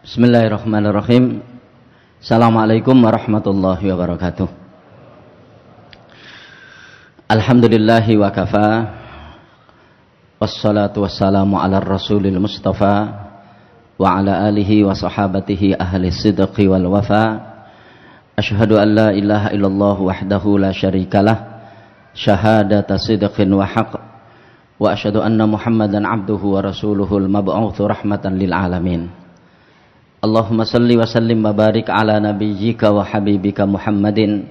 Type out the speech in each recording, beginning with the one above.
Bismillahirrahmanirrahim. Assalamualaikum warahmatullahi wabarakatuh. Alhamdulillahi wa kafa. Wassalatu wassalamu ala rasulil mustafa wa ala alihi wa sahabatihi ahli sidqi wal wafa. Ashhadu an la ilaha illallah wahdahu la syarikalah syahadata sidqin wa haqq. Wa ashhadu anna Muhammadan abduhu wa rasuluhul mab'utsu rahmatan lil alamin. Allahumma salli wa sallim wa barik ala nabiyyika wa habibika Muhammadin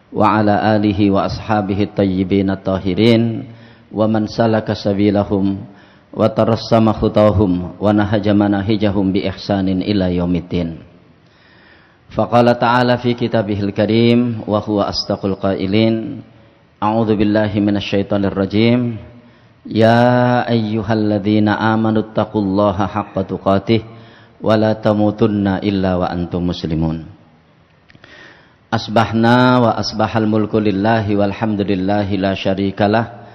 wa ala alihi wa ashabihi tayyibin at-tahirin wa man salaka sabilahum wa tarassama khutahum wa nahaja manahijahum bi ihsanin ila yaumiddin. Faqala ta'ala fi kitabihil karim wa huwa astaqul qailin. A'udzu billahi minasyaitonir rajim. Ya ayyuhalladzina amanu taqullaha haqqa tuqatih wala tamutunna illa wa antum muslimun. Asbahna wa asbahal mulku lillahi walhamdulillahi la syarikalah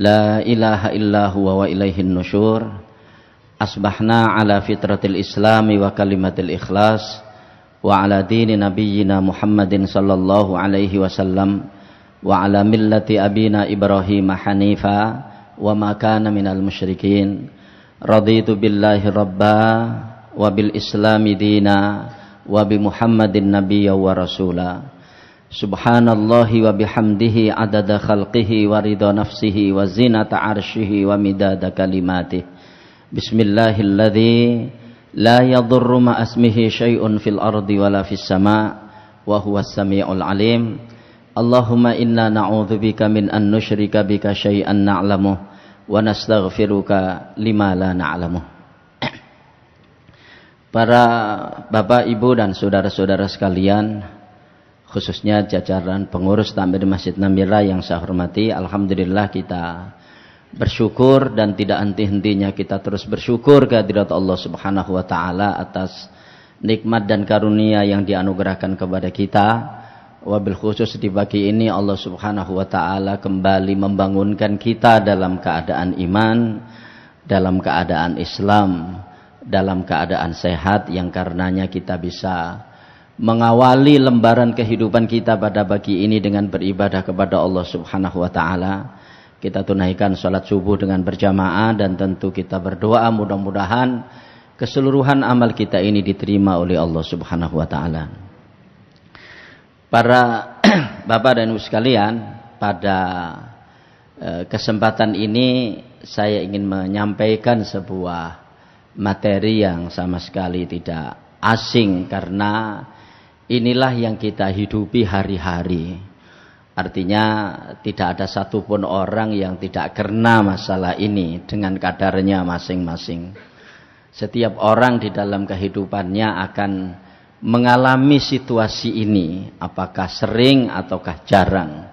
la ilaha illa huwa wa ilaihin nusyur. Asbahna ala fitratil islami wa kalimatil ikhlas wa ala dini nabiyyina Muhammadin sallallahu alaihi wasallam wa ala millati abina Ibrahim hanifa wa ma kana minal musyrikin. Raditu billahi rabba wa bil islami dina wa bi Muhammadin nabiyya wa rasula. Subhanallahi wa bihamdihi adada khalqihi wa ridha nafsihi wa zinata arshihi wa midada kalimatihi. Bismillahilladzi la yadurru ma asmihi syai'un fil ardi wala fis sama' wa huwas sami'ul alim. Allahumma inna na'udzubika min an nusyrika bika syai'an na'lamuh wa nastaghfiruka lima la na'lamuh. Para bapak, ibu dan saudara-saudara sekalian, khususnya jajaran pengurus takmir Masjid Namira yang saya hormati, alhamdulillah kita bersyukur dan tidak henti-hentinya kita terus bersyukur kehadirat Allah Subhanahu wa taala atas nikmat dan karunia yang dianugerahkan kepada kita. Wabil khusus di pagi ini Allah Subhanahu wa taala kembali membangunkan kita dalam keadaan iman, dalam keadaan Islam, dalam keadaan sehat, yang karenanya kita bisa mengawali lembaran kehidupan kita pada pagi ini dengan beribadah kepada Allah Subhanahu wa taala. Kita tunaikan salat subuh dengan berjamaah dan tentu kita berdoa mudah-mudahan keseluruhan amal kita ini diterima oleh Allah Subhanahu wa taala. Para bapak dan ibu sekalian, pada kesempatan ini saya ingin menyampaikan sebuah materi yang sama sekali tidak asing, karena inilah yang kita hidupi hari-hari. Artinya tidak ada satupun orang yang tidak kena masalah ini dengan kadarnya masing-masing. Setiap orang di dalam kehidupannya akan mengalami situasi ini, apakah sering ataukah jarang,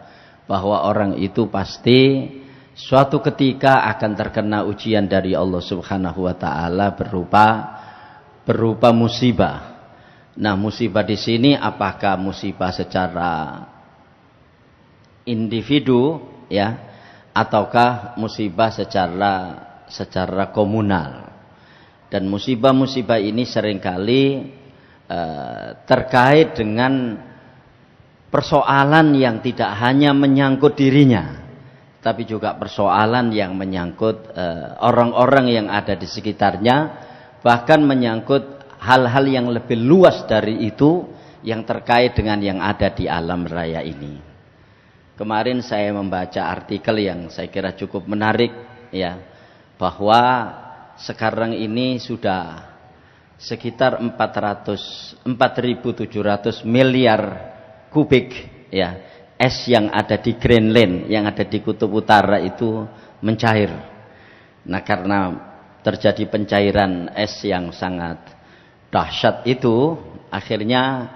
bahwa orang itu pasti suatu ketika akan terkena ujian dari Allah Subhanahu wa taala berupa musibah. Nah, musibah di sini apakah musibah secara individu ya, ataukah musibah secara komunal. Dan musibah-musibah ini seringkali terkait dengan persoalan yang tidak hanya menyangkut dirinya, tapi juga persoalan yang menyangkut orang-orang yang ada di sekitarnya, bahkan menyangkut hal-hal yang lebih luas dari itu yang terkait dengan yang ada di alam raya ini. Kemarin saya membaca artikel yang saya kira cukup menarik ya, bahwa sekarang ini sudah sekitar 4.700 miliar kubik ya, es yang ada di Greenland, yang ada di kutub utara itu mencair. Nah, karena terjadi pencairan es yang sangat dahsyat itu, akhirnya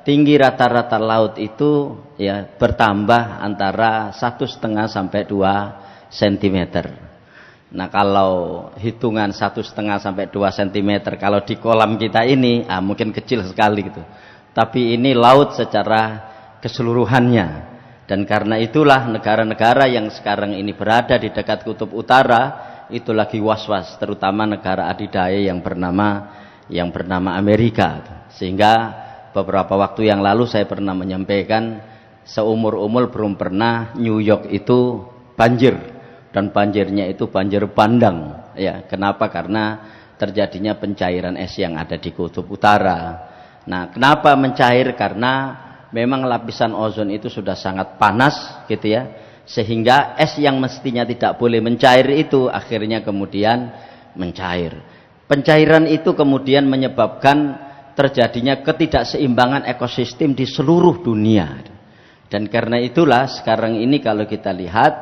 tinggi rata-rata laut itu ya bertambah antara 1,5 sampai 2 cm. Nah, kalau hitungan 1,5 sampai 2 cm kalau di kolam kita ini mungkin kecil sekali gitu. Tapi ini laut secara keseluruhannya. Dan karena itulah negara-negara yang sekarang ini berada di dekat kutub utara itu lagi was-was, terutama negara adidaya yang bernama yang bernama Amerika. Sehingga beberapa waktu yang lalu saya pernah menyampaikan, seumur-umur belum pernah New York itu banjir, dan banjirnya itu banjir bandang. Ya, kenapa? Karena terjadinya pencairan es yang ada di kutub utara. Nah, kenapa mencair? Karena memang lapisan ozon itu sudah sangat panas gitu ya, sehingga es yang mestinya tidak boleh mencair itu akhirnya kemudian mencair. Pencairan itu kemudian menyebabkan terjadinya ketidakseimbangan ekosistem di seluruh dunia. Dan karena itulah sekarang ini kalau kita lihat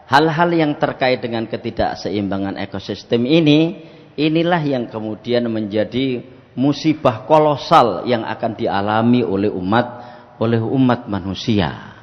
hal-hal yang terkait dengan ketidakseimbangan ekosistem ini, inilah yang kemudian menjadi musibah kolosal yang akan dialami oleh umat manusia.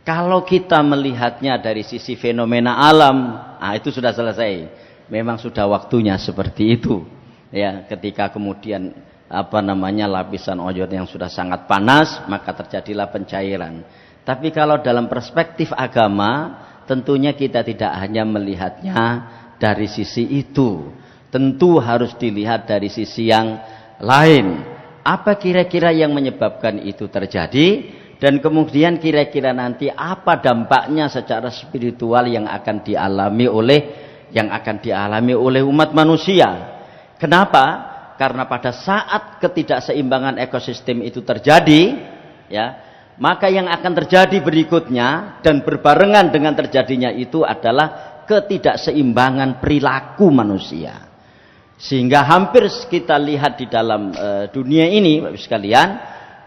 Kalau kita melihatnya dari sisi fenomena alam, itu sudah selesai. Memang sudah waktunya seperti itu. Ya, ketika kemudian lapisan ozon yang sudah sangat panas, maka terjadilah pencairan. Tapi kalau dalam perspektif agama, tentunya kita tidak hanya melihatnya dari sisi itu. Tentu harus dilihat dari sisi yang lain. Apa kira-kira yang menyebabkan itu terjadi, dan kemudian kira-kira nanti apa dampaknya secara spiritual yang akan dialami oleh umat manusia. Kenapa? Karena pada saat ketidakseimbangan ekosistem itu terjadi, ya, maka yang akan terjadi berikutnya dan berbarengan dengan terjadinya itu adalah ketidakseimbangan perilaku manusia. Sehingga hampir kita lihat di dalam dunia ini, Bapak sekalian,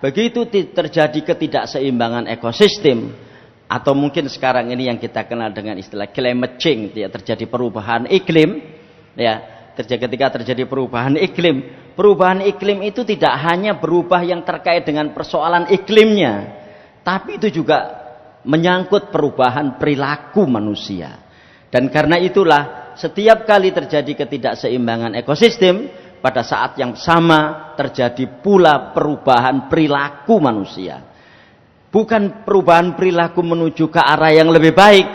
begitu terjadi ketidakseimbangan ekosistem, atau mungkin sekarang ini yang kita kenal dengan istilah climate change, ya, terjadi perubahan iklim, ya, ketika terjadi perubahan iklim itu tidak hanya berubah yang terkait dengan persoalan iklimnya, tapi itu juga menyangkut perubahan perilaku manusia. Dan karena itulah setiap kali terjadi ketidakseimbangan ekosistem, pada saat yang sama terjadi pula perubahan perilaku manusia. Bukan perubahan perilaku menuju ke arah yang lebih baik,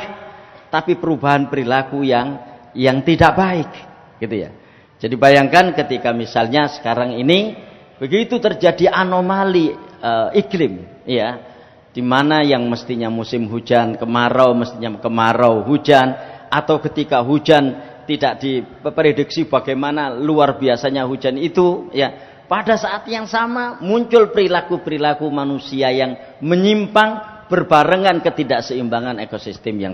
tapi perubahan perilaku yang tidak baik, gitu ya. Jadi bayangkan ketika misalnya sekarang ini begitu terjadi anomali iklim, ya, di mana yang mestinya musim hujan kemarau mestinya kemarau hujan, atau ketika hujan tidak diprediksi bagaimana luar biasanya hujan itu, ya, pada saat yang sama muncul perilaku-perilaku manusia yang menyimpang berbarengan ketidakseimbangan ekosistem yang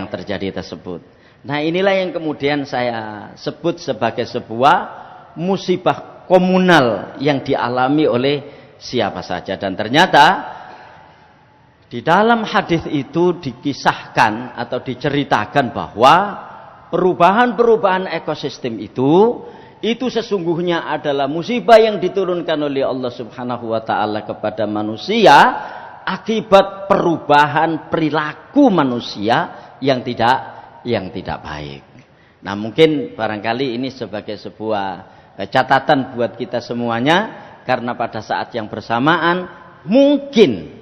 terjadi tersebut. Nah, inilah yang kemudian saya sebut sebagai sebuah musibah komunal yang dialami oleh siapa saja. Dan ternyata di dalam hadis itu dikisahkan atau diceritakan bahwa perubahan-perubahan ekosistem itu sesungguhnya adalah musibah yang diturunkan oleh Allah Subhanahu wa taala kepada manusia akibat perubahan perilaku manusia yang tidak baik. Nah, mungkin barangkali ini sebagai sebuah catatan buat kita semuanya, karena pada saat yang bersamaan mungkin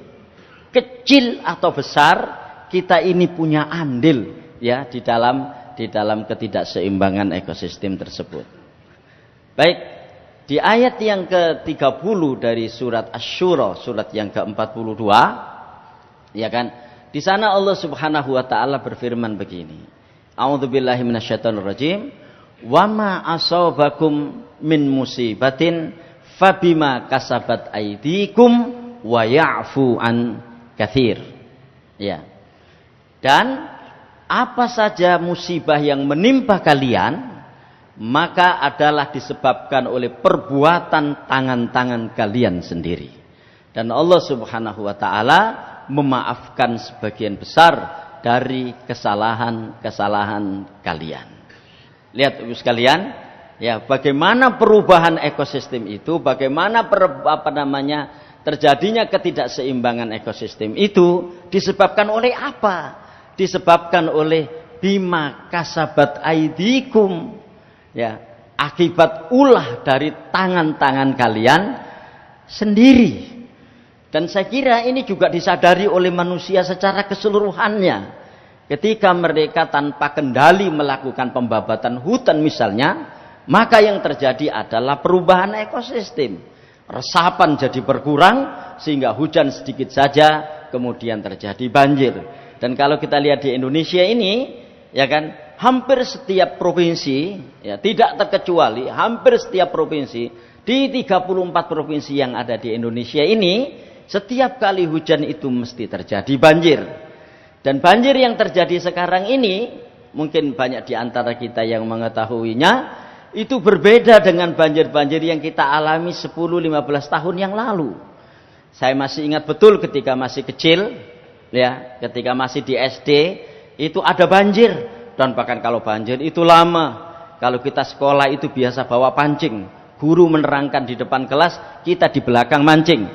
kecil atau besar kita ini punya andil, ya, di dalam ketidakseimbangan ekosistem tersebut. Baik, di ayat yang ke-30 dari surat Asy-Syura, surat yang ke-42, ya kan, di sana Allah Subhanahu wa taala berfirman begini. A'udzubillahi minasyaitonirrajim. Wa ma asabakum min musibatin fabima kasabat aydikum wa ya'fu an katsir. Ya. Dan apa saja musibah yang menimpa kalian, maka adalah disebabkan oleh perbuatan tangan-tangan kalian sendiri. Dan Allah Subhanahu wa taala memaafkan sebagian besar dari kesalahan-kesalahan kalian. Lihat Ibu sekalian, ya, bagaimana perubahan ekosistem itu, bagaimana terjadinya ketidakseimbangan ekosistem itu disebabkan oleh apa? Disebabkan oleh bima kasabat aidikum, ya, akibat ulah dari tangan-tangan kalian sendiri. Dan saya kira ini juga disadari oleh manusia secara keseluruhannya. Ketika mereka tanpa kendali melakukan pembabatan hutan misalnya, maka yang terjadi adalah perubahan ekosistem. Resapan jadi berkurang sehingga hujan sedikit saja kemudian terjadi banjir. Dan kalau kita lihat di Indonesia ini, ya kan, hampir setiap provinsi, ya tidak terkecuali, hampir setiap provinsi di 34 provinsi yang ada di Indonesia ini, setiap kali hujan itu mesti terjadi banjir. Dan banjir yang terjadi sekarang ini, mungkin banyak di antara kita yang mengetahuinya, itu berbeda dengan banjir-banjir yang kita alami 10-15 tahun yang lalu. Saya masih ingat betul ketika masih kecil, ya, ketika masih di SD, itu ada banjir. Dan bahkan kalau banjir itu lama. Kalau kita sekolah itu biasa bawa pancing. Guru menerangkan di depan kelas, kita di belakang mancing.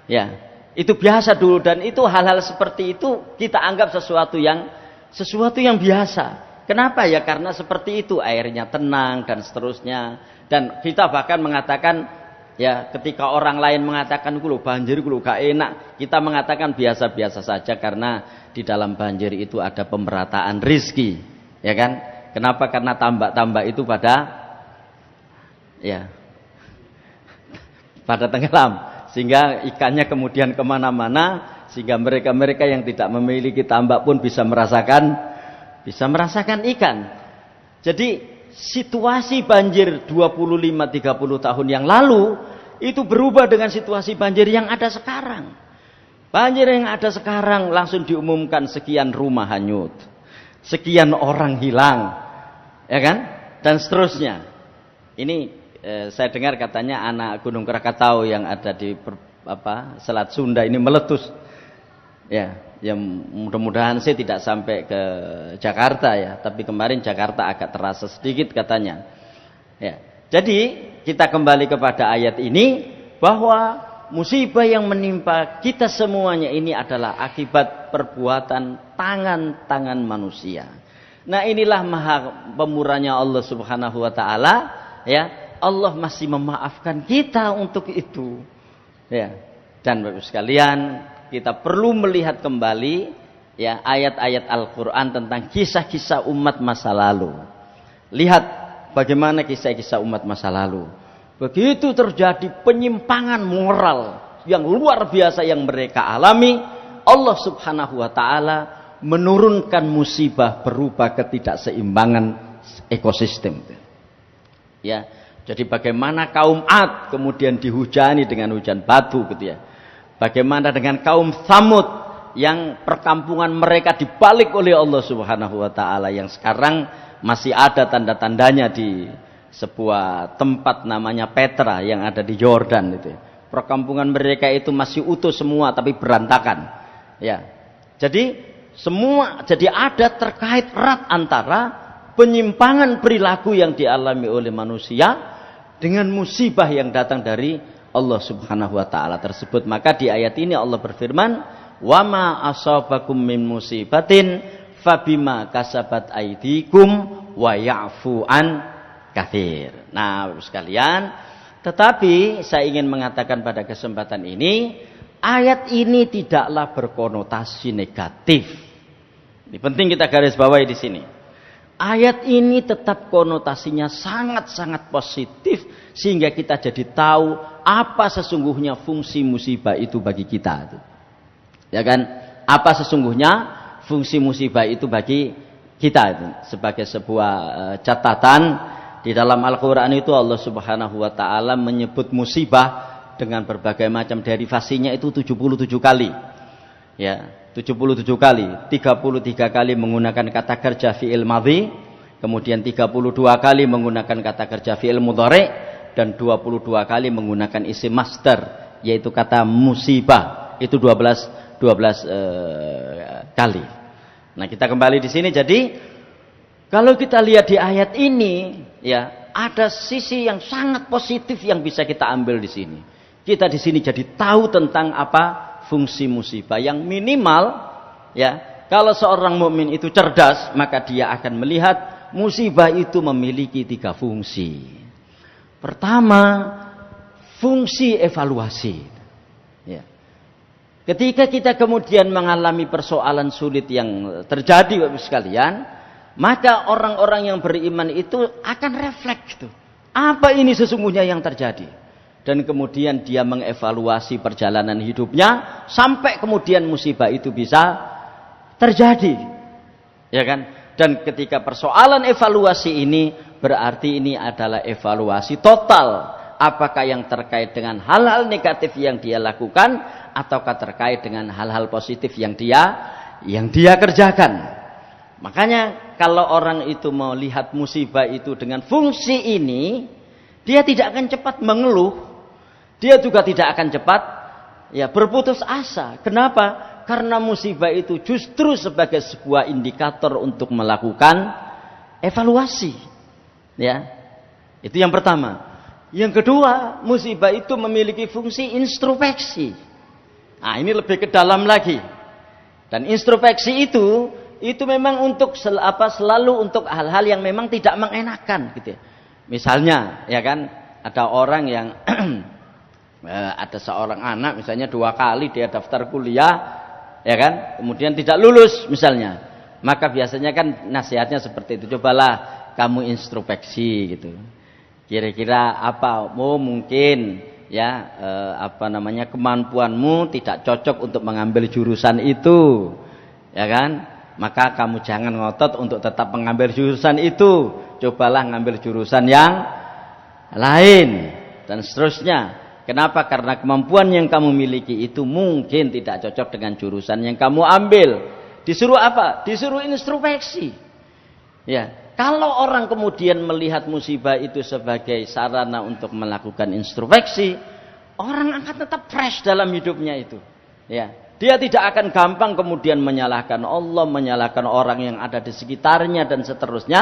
Ya, itu biasa dulu, dan itu hal-hal seperti itu kita anggap sesuatu yang biasa. Kenapa ya? Karena seperti itu, airnya tenang dan seterusnya. Dan kita bahkan mengatakan, ya, ketika orang lain mengatakan kulo banjir kulo gak enak, kita mengatakan biasa-biasa saja karena di dalam banjir itu ada pemerataan rizki, ya kan? Kenapa? Karena tambak-tambak itu pada tenggelam, sehingga ikannya kemudian kemana-mana, sehingga mereka-mereka yang tidak memiliki tambak pun bisa merasakan ikan. Jadi situasi banjir 25-30 tahun yang lalu itu berubah dengan situasi banjir yang ada sekarang. Banjir yang ada sekarang langsung diumumkan sekian rumah hanyut, sekian orang hilang, ya kan? Dan seterusnya. Ini saya dengar katanya anak Gunung Krakatau yang ada di Selat Sunda ini meletus. Ya mudah-mudahan sih tidak sampai ke Jakarta ya, tapi kemarin Jakarta agak terasa sedikit katanya. Ya. Jadi kita kembali kepada ayat ini, bahwa musibah yang menimpa kita semuanya ini adalah akibat perbuatan tangan-tangan manusia. Nah, inilah maha pemurahnya Allah Subhanahu wa taala, ya. Allah masih memaafkan kita untuk itu. Ya. Dan Bapak sekalian, kita perlu melihat kembali, ya, ayat-ayat Al-Qur'an tentang kisah-kisah umat masa lalu. Lihat bagaimana kisah-kisah umat masa lalu. Begitu terjadi penyimpangan moral yang luar biasa yang mereka alami, Allah Subhanahu wa taala menurunkan musibah berupa ketidakseimbangan ekosistem. Ya, jadi bagaimana kaum Ad kemudian dihujani dengan hujan batu gitu ya. Bagaimana dengan kaum Tsamud yang perkampungan mereka dibalik oleh Allah Subhanahu wa taala, yang sekarang masih ada tanda-tandanya di sebuah tempat namanya Petra yang ada di Yordan itu. Perkampungan mereka itu masih utuh semua tapi berantakan. Ya. Jadi ada terkait erat antara penyimpangan perilaku yang dialami oleh manusia dengan musibah yang datang dari Allah Subhanahu wa taala tersebut. Maka di ayat ini Allah berfirman, "Wa ma asabakum min musibatin fabima kasabat aydikum wa ya'fu an katsir." Nah, sekalian, tetapi saya ingin mengatakan pada kesempatan ini, ayat ini tidaklah berkonotasi negatif. Ini penting kita garis bawahi di sini. Ayat ini tetap konotasinya sangat-sangat positif, sehingga kita jadi tahu apa sesungguhnya fungsi musibah itu bagi kita. Ya kan? Apa sesungguhnya fungsi musibah itu bagi kita. Sebagai sebuah catatan, di dalam Al-Quran itu Allah Subhanahu wa taala menyebut musibah dengan berbagai macam derivasinya itu 77 kali. Ya, 77 kali, 33 kali menggunakan kata kerja fi'il madhi, kemudian 32 kali menggunakan kata kerja fi'il mudhari, dan 22 kali menggunakan isim masdar, yaitu kata musibah. Itu 12 kali. Nah, kita kembali di sini. Jadi kalau kita lihat di ayat ini, ya, ada sisi yang sangat positif yang bisa kita ambil di sini. Kita di sini jadi tahu tentang apa fungsi musibah, yang minimal, ya, kalau seorang mukmin itu cerdas, maka dia akan melihat musibah itu memiliki 3 fungsi. Pertama, fungsi evaluasi. Ya. Ketika kita kemudian mengalami persoalan sulit yang terjadi, Bapak sekalian, maka orang-orang yang beriman itu akan refleks tuh. Apa ini sesungguhnya yang terjadi? Dan kemudian dia mengevaluasi perjalanan hidupnya sampai kemudian musibah itu bisa terjadi. Ya kan? Dan ketika persoalan evaluasi ini, berarti ini adalah evaluasi total. Apakah yang terkait dengan hal-hal negatif yang dia lakukan, ataukah terkait dengan hal-hal positif yang dia kerjakan. Makanya kalau orang itu mau lihat musibah itu dengan fungsi ini, dia tidak akan cepat mengeluh, dia juga tidak akan cepat berputus asa. Kenapa? Karena musibah itu justru sebagai sebuah indikator untuk melakukan evaluasi. Ya, itu yang pertama. Yang kedua, musibah itu memiliki fungsi introspeksi. Nah, ini lebih ke dalam lagi. Dan introspeksi itu memang untuk selalu untuk hal-hal yang memang tidak mengenakan, gitu ya. Misalnya, ya kan, ada orang yang ada seorang anak, misalnya 2 kali dia daftar kuliah, ya kan, kemudian tidak lulus, misalnya. Maka biasanya kan nasihatnya seperti itu, cobalah kamu introspeksi, gitu. Kira-kira apa? Mungkin kemampuanmu tidak cocok untuk mengambil jurusan itu, ya kan? Maka kamu jangan ngotot untuk tetap mengambil jurusan itu. Cobalah ngambil jurusan yang lain dan seterusnya. Kenapa? Karena kemampuan yang kamu miliki itu mungkin tidak cocok dengan jurusan yang kamu ambil. Disuruh apa? Disuruh introspeksi. Ya. Kalau orang kemudian melihat musibah itu sebagai sarana untuk melakukan introspeksi, orang akan tetap fresh dalam hidupnya itu. Ya, dia tidak akan gampang kemudian menyalahkan Allah, menyalahkan orang yang ada di sekitarnya dan seterusnya,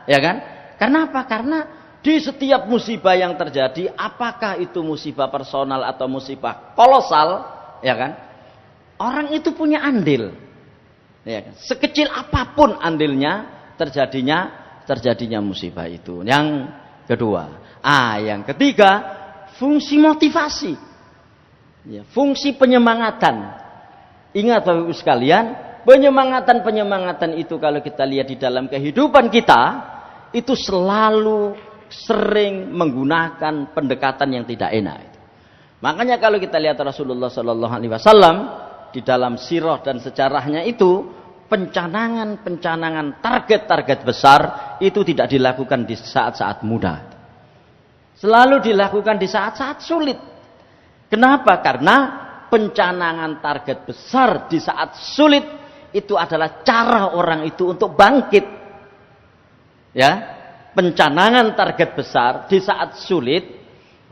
ya kan? Karena apa? Karena di setiap musibah yang terjadi, apakah itu musibah personal atau musibah kolosal, ya kan? Orang itu punya andil. Ya kan? Sekecil apapun andilnya, terjadinya musibah itu. Yang kedua. Yang ketiga, fungsi motivasi. Ya, fungsi penyemangatan. Ingat Bapak Ibu sekalian, penyemangatan itu kalau kita lihat di dalam kehidupan kita, itu selalu sering menggunakan pendekatan yang tidak enak. Makanya kalau kita lihat Rasulullah SAW di dalam sirah dan sejarahnya itu, pencanangan target-target besar itu tidak dilakukan di saat-saat mudah. Selalu dilakukan di saat-saat sulit. Kenapa? Karena pencanangan target besar di saat sulit itu adalah cara orang itu untuk bangkit. Ya, pencanangan target besar di saat sulit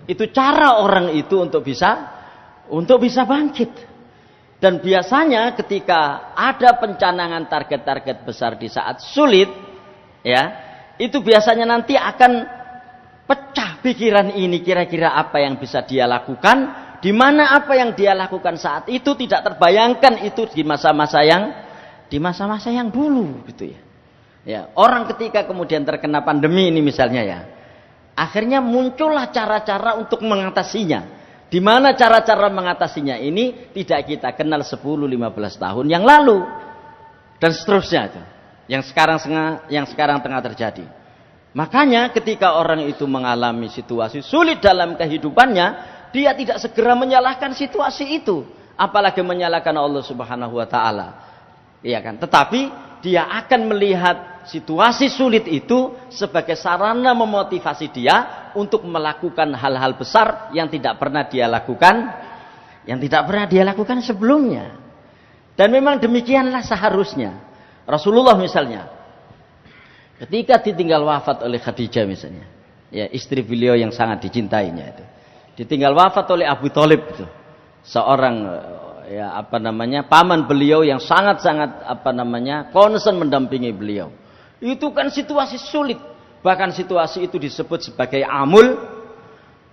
itu cara orang itu untuk bisa bangkit. Dan biasanya ketika ada pencanangan target-target besar di saat sulit, ya, itu biasanya nanti akan pecah pikiran ini, kira-kira apa yang bisa dia lakukan, di mana apa yang dia lakukan saat itu tidak terbayangkan itu di masa-masa yang dulu, gitu ya. Ya, orang ketika kemudian terkena pandemi ini misalnya ya, akhirnya muncullah cara-cara untuk mengatasinya. Di mana cara-cara mengatasinya ini tidak kita kenal 10-15 tahun yang lalu dan seterusnya itu. Yang sekarang tengah terjadi. Makanya ketika orang itu mengalami situasi sulit dalam kehidupannya, dia tidak segera menyalahkan situasi itu, apalagi menyalahkan Allah Subhanahu wa taala. Iya kan? Tetapi dia akan melihat situasi sulit itu sebagai sarana memotivasi dia untuk melakukan hal-hal besar yang tidak pernah dia lakukan sebelumnya. Dan memang demikianlah seharusnya. Rasulullah misalnya, ketika ditinggal wafat oleh Khadijah misalnya, ya, istri beliau yang sangat dicintainya itu, ditinggal wafat oleh Abu Thalib itu, seorang paman beliau yang sangat-sangat concern mendampingi beliau. Itu kan situasi sulit. Bahkan situasi itu disebut sebagai amul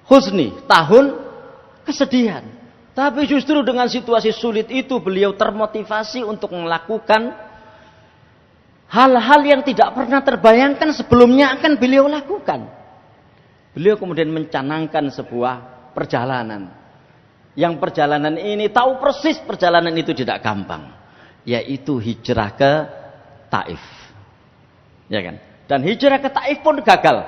husni, tahun kesedihan. Tapi justru dengan situasi sulit itu beliau termotivasi untuk melakukan hal-hal yang tidak pernah terbayangkan sebelumnya akan beliau lakukan. Beliau kemudian mencanangkan sebuah perjalanan. Yang perjalanan ini tahu persis perjalanan itu tidak gampang, yaitu hijrah ke Taif. Ya kan? Dan hijrah ke Taif pun gagal.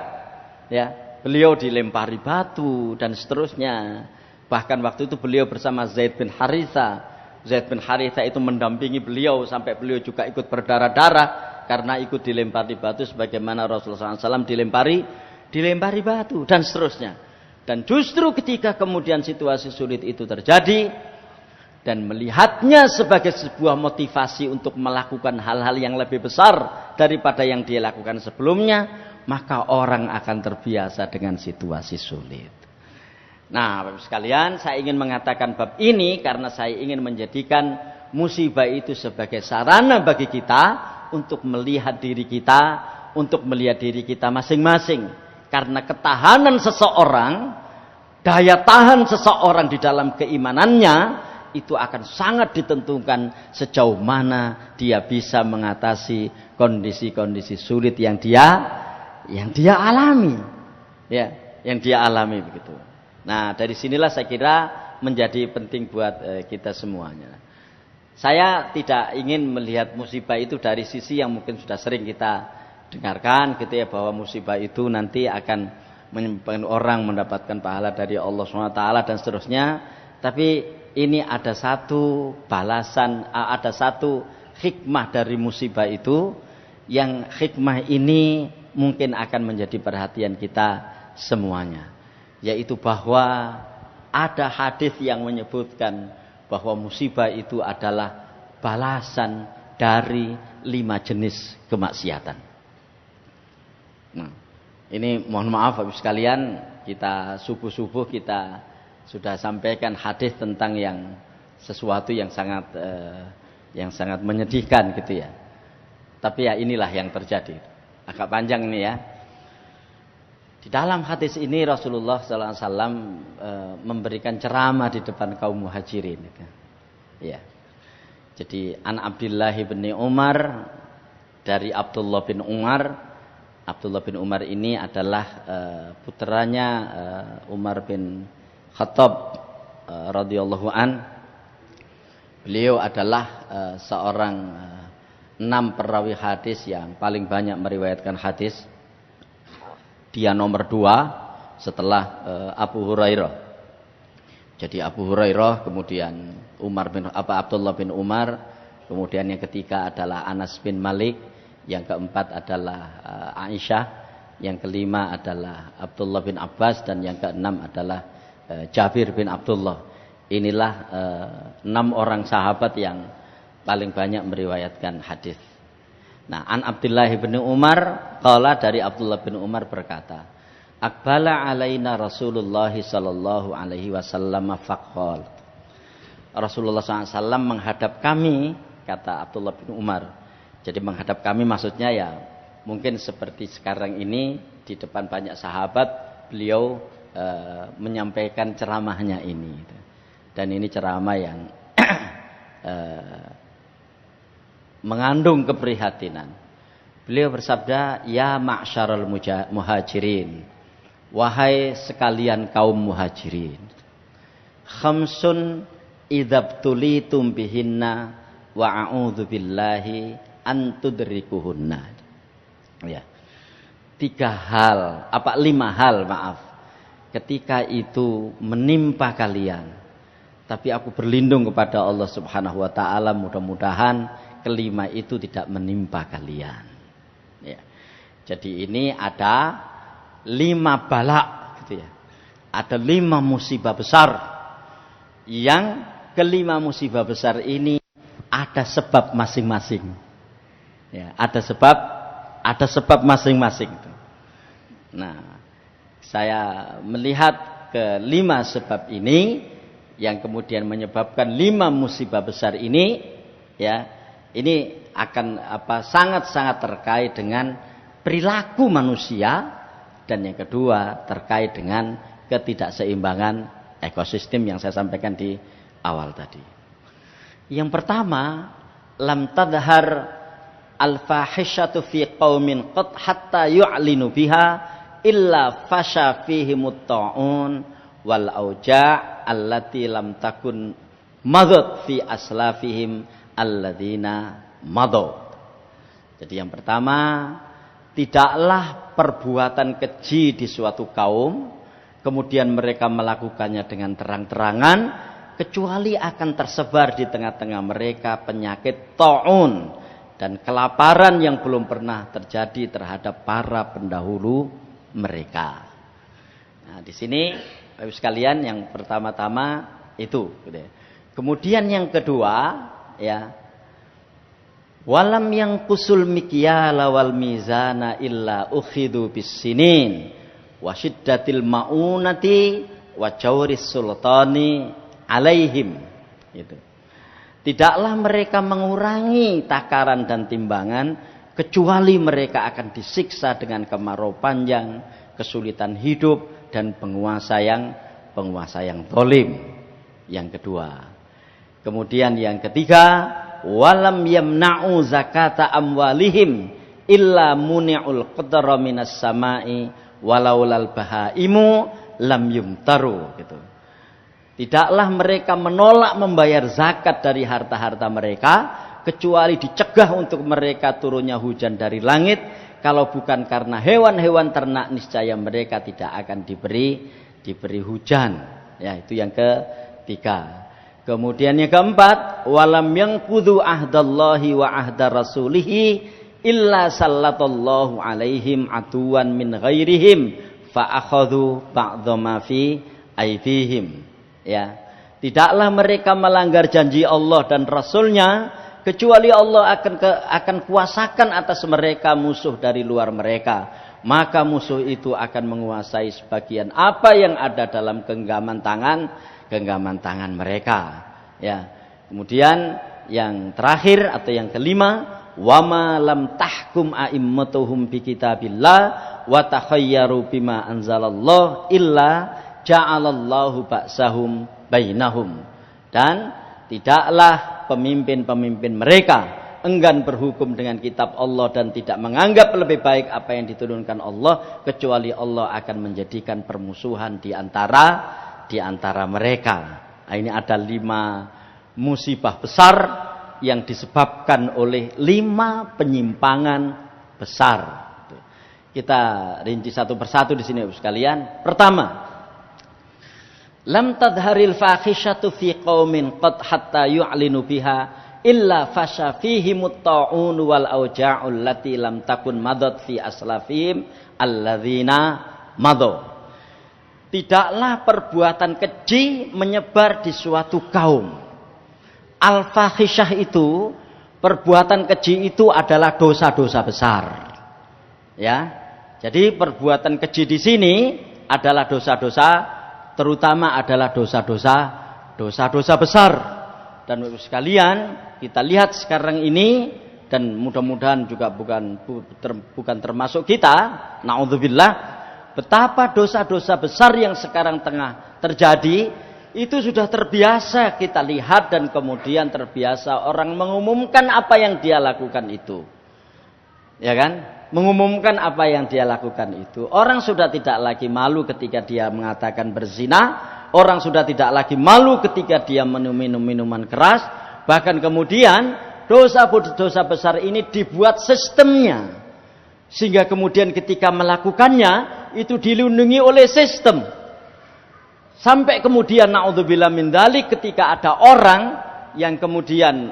Ya, beliau dilempari batu dan seterusnya. Bahkan waktu itu beliau bersama Zaid bin Haritha. Zaid bin Haritha itu mendampingi beliau sampai beliau juga ikut berdarah-darah karena ikut dilempari batu sebagaimana Rasulullah SAW dilempari batu dan seterusnya. Dan justru ketika kemudian situasi sulit itu terjadi dan melihatnya sebagai sebuah motivasi untuk melakukan hal-hal yang lebih besar daripada yang dia lakukan sebelumnya, maka orang akan terbiasa dengan situasi sulit. Nah, Bapak sekalian, saya ingin mengatakan bab ini karena saya ingin menjadikan musibah itu sebagai sarana bagi kita untuk melihat diri kita, untuk melihat diri kita masing-masing. Karena ketahanan seseorang, daya tahan seseorang di dalam keimanannya, itu akan sangat ditentukan sejauh mana dia bisa mengatasi kondisi-kondisi sulit yang dia alami. Ya, yang dia alami begitu. Nah, dari sinilah saya kira menjadi penting buat kita semuanya. Saya tidak ingin melihat musibah itu dari sisi yang mungkin sudah sering kita dengarkan gitu ya, bahwa musibah itu nanti akan menyebabkan orang mendapatkan pahala dari Allah SWT dan seterusnya. Tapi ini ada satu balasan, ada satu hikmah dari musibah itu, yang hikmah ini mungkin akan menjadi perhatian kita semuanya, yaitu bahwa ada hadis yang menyebutkan bahwa musibah itu adalah balasan dari 5 jenis kemaksiatan. Nah, ini mohon maaf Bapak sekalian, kita subuh-subuh kita sudah sampaikan hadis tentang yang sesuatu yang sangat menyedihkan gitu ya. Tapi ya inilah yang terjadi. Agak panjang ini ya. Di dalam hadis ini Rasulullah SAW memberikan ceramah di depan kaum muhajirin. Ya. Jadi an Abdullah bin Umar, dari Abdullah bin Umar. Abdullah bin Umar ini adalah putranya Umar bin Khattab radhiyallahu an. Beliau adalah seorang 6 perawi hadis yang paling banyak meriwayatkan hadis. Dia nomor 2 setelah Abu Hurairah. Jadi Abu Hurairah, kemudian Abdullah bin Umar, kemudian yang ketiga adalah Anas bin Malik, yang keempat adalah Aisyah, yang kelima adalah Abdullah bin Abbas, dan yang keenam adalah Jabir bin Abdullah. Inilah 6 orang sahabat yang paling banyak meriwayatkan hadis. Nah, an Abdullah bin Umar, qala, dari Abdullah bin Umar berkata, aqbala alaina Rasulullah sallallahu alaihi wasallam faqal. Rasulullah SAW menghadap kami, kata Abdullah bin Umar. Jadi menghadap kami maksudnya ya mungkin seperti sekarang ini di depan banyak sahabat beliau menyampaikan ceramahnya ini. Dan ini ceramah yang mengandung keprihatinan. Beliau bersabda, ya ma'syarul muhajirin, wahai sekalian kaum muhajirin, khamsun idzabtulitum bihinna wa a'udzu billahi an tudrikuhunna. Ya. 5 hal, maaf. Ketika itu menimpa kalian, tapi aku berlindung kepada Allah Subhanahu wa taala, mudah-mudahan kelima itu tidak menimpa kalian. Ya. Jadi ini ada 5 bala gitu ya. Ada 5 musibah besar. Yang kelima musibah besar ini ada sebab masing-masing. Ya, ada sebab masing-masing. Nah, saya melihat ke-5 sebab ini yang kemudian menyebabkan 5 musibah besar ini, ya. Ini akan sangat-sangat terkait dengan perilaku manusia, dan yang kedua terkait dengan ketidakseimbangan ekosistem yang saya sampaikan di awal tadi. Yang pertama, lam tadhar al-fahishatu fi qaumin qad hatta yu'linu biha illa fasha fihimut ta'un wal auja' allati lam takun madad fi aslafihim alladzina madaw. Jadi yang pertama, tidaklah perbuatan keji di suatu kaum kemudian mereka melakukannya dengan terang-terangan, kecuali akan tersebar di tengah-tengah mereka penyakit ta'un dan kelaparan yang belum pernah terjadi terhadap para pendahulu mereka. Nah, di sini Bapak sekalian yang pertama-tama itu. Kemudian yang kedua, ya, walam yang kusul mikyala wal mizana illa ukhidu bisinin wa syiddatil maunati wa jawris sultani alaihim. Gitu. Tidaklah mereka mengurangi takaran dan timbangan kecuali mereka akan disiksa dengan kemarau panjang, kesulitan hidup dan penguasa yang zalim. Yang kedua. Kemudian yang ketiga, walam yamna'u zakata amwalihim illa muni'ul qadra minas sama'i walaulal bahaimu lam yumtaru, gitu. Tidaklah mereka menolak membayar zakat dari harta-harta mereka kecuali dicegah untuk mereka turunnya hujan dari langit. Kalau bukan karena hewan-hewan ternak niscaya mereka tidak akan diberi hujan. Ya, itu yang ketiga. Kemudian yang keempat, walam yanqudhu ahdallahi wa ahda rasulihi illa sallatallahu alaihim aduwan min ghairihim fa akhadhu ba'dha ma fi aydihim. Ya, tidaklah mereka melanggar janji Allah dan Rasulnya kecuali Allah akan kuasakan atas mereka musuh dari luar mereka, maka musuh itu akan menguasai sebagian apa yang ada dalam genggaman tangan mereka. Ya, kemudian yang terakhir atau yang kelima, wama lam tahkum a'immatuhum bi kitabillah wa takhayyaru bima anzalallah illa ja'alallahu ba'sahum bainahum. Dan tidaklah pemimpin-pemimpin mereka enggan berhukum dengan kitab Allah dan tidak menganggap lebih baik apa yang diturunkan Allah kecuali Allah akan menjadikan permusuhan di antara mereka. Nah, ini ada 5 musibah besar yang disebabkan oleh 5 penyimpangan besar. Kita rinci satu persatu di sini sekalian. Pertama, lam tadharil fakhishatu fi qaumin qad hatta yu'linu biha illa fasha fihimut ta'un wal auja'ul lati lam takun madat fi aslafihim alladzina madu. Tidaklah perbuatan keji menyebar di suatu kaum. Al-fakhishah itu, perbuatan keji itu adalah dosa-dosa besar. Ya. Jadi perbuatan keji di sini adalah dosa-dosa, terutama adalah dosa-dosa besar. Dan sekalian, kita lihat sekarang ini, dan mudah-mudahan juga bukan termasuk kita, naudzubillah, betapa dosa-dosa besar yang sekarang tengah terjadi itu sudah terbiasa kita lihat, dan kemudian terbiasa orang mengumumkan apa yang dia lakukan itu. Ya kan? Mengumumkan apa yang dia lakukan itu. Orang sudah tidak lagi malu ketika dia mengatakan berzina, orang sudah tidak lagi malu ketika dia minum minuman keras, bahkan kemudian dosa-dosa besar ini dibuat sistemnya. Sehingga kemudian ketika melakukannya itu dilindungi oleh sistem. Sampai kemudian naudzubillah min dzalik, ketika ada orang yang kemudian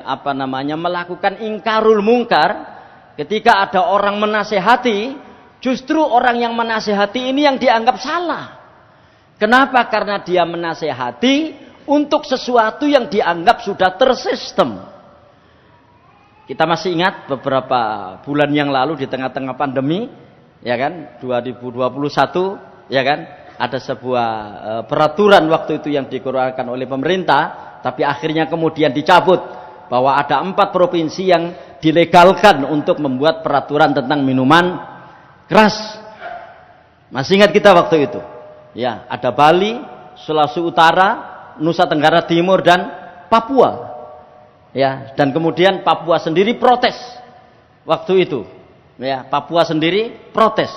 melakukan ingkarul mungkar, ketika ada orang menasehati, justru orang yang menasehati ini yang dianggap salah. Kenapa? Karena dia menasehati untuk sesuatu yang dianggap sudah tersistem. Kita masih ingat beberapa bulan yang lalu di tengah-tengah pandemi, ya kan, 2021, ya kan, ada sebuah peraturan waktu itu yang dikeluarkan oleh pemerintah, tapi akhirnya kemudian dicabut, bahwa ada 4 provinsi yang dilegalkan untuk membuat peraturan tentang minuman keras. Masih ingat kita waktu itu? Ya, ada Bali, Sulawesi Utara, Nusa Tenggara Timur dan Papua. Ya, dan kemudian Papua sendiri protes waktu itu. Ya, Papua sendiri protes.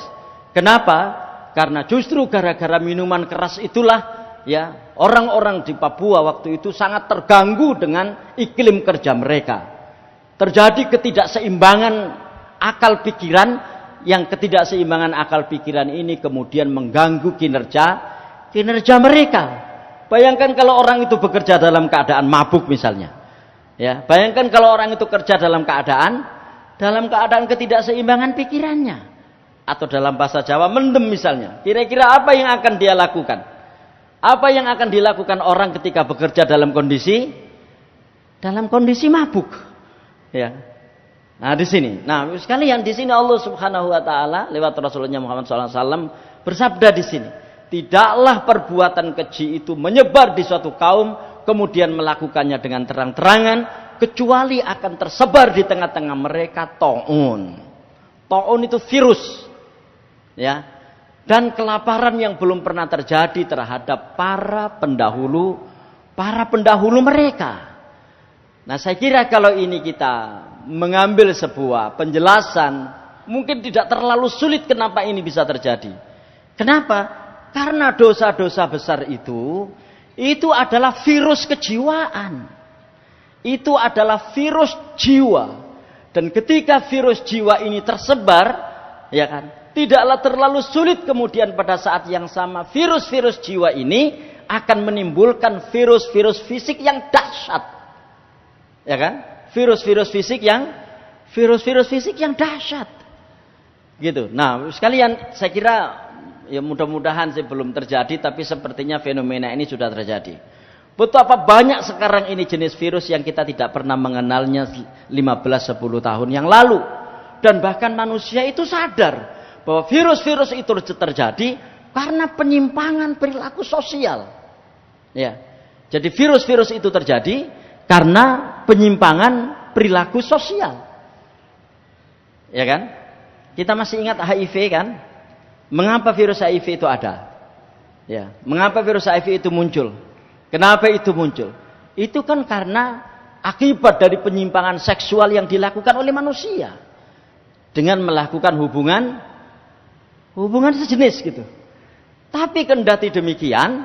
Kenapa? Karena justru gara-gara minuman keras itulah, ya, orang-orang di Papua waktu itu sangat terganggu dengan iklim kerja mereka. Terjadi ketidakseimbangan akal pikiran yang ketidakseimbangan akal pikiran ini kemudian mengganggu kinerja mereka. Bayangkan kalau orang itu bekerja dalam keadaan mabuk misalnya. Ya, bayangkan kalau orang itu kerja dalam keadaan ketidakseimbangan pikirannya, atau dalam bahasa Jawa mendem misalnya. Kira-kira apa yang akan dia lakukan? Apa yang akan dilakukan orang ketika bekerja dalam kondisi mabuk? Ya. Nah, di sini. Nah, sekalian di sini Allah Subhanahu wa taala lewat Rasulnya Muhammad SAW bersabda di sini, tidaklah perbuatan keji itu menyebar di suatu kaum kemudian melakukannya dengan terang-terangan kecuali akan tersebar di tengah-tengah mereka ta'un. Ta'un itu virus. Ya. Dan kelaparan yang belum pernah terjadi terhadap para pendahulu mereka. Nah, saya kira kalau ini kita mengambil sebuah penjelasan, mungkin tidak terlalu sulit kenapa ini bisa terjadi. Kenapa? Karena dosa-dosa besar itu adalah virus kejiwaan. Itu adalah virus jiwa. Dan ketika virus jiwa ini tersebar, ya kan, tidaklah terlalu sulit kemudian pada saat yang sama virus-virus jiwa ini akan menimbulkan virus-virus fisik yang dahsyat. Ya kan? Virus-virus fisik yang dahsyat. Gitu. Nah, sekalian saya kira ya mudah-mudahan sih belum terjadi, tapi sepertinya fenomena ini sudah terjadi. Betapa banyak sekarang ini jenis virus yang kita tidak pernah mengenalnya 15-10 tahun yang lalu. Dan bahkan manusia itu sadar bahwa virus-virus itu terjadi karena penyimpangan perilaku sosial. Ya. Jadi virus-virus itu terjadi karena penyimpangan perilaku sosial. Ya kan? Kita masih ingat HIV kan? Mengapa virus HIV itu ada? Ya, mengapa virus HIV itu muncul? Kenapa itu muncul? Itu kan karena akibat dari penyimpangan seksual yang dilakukan oleh manusia dengan melakukan hubungan sejenis gitu. Tapi kendati demikian,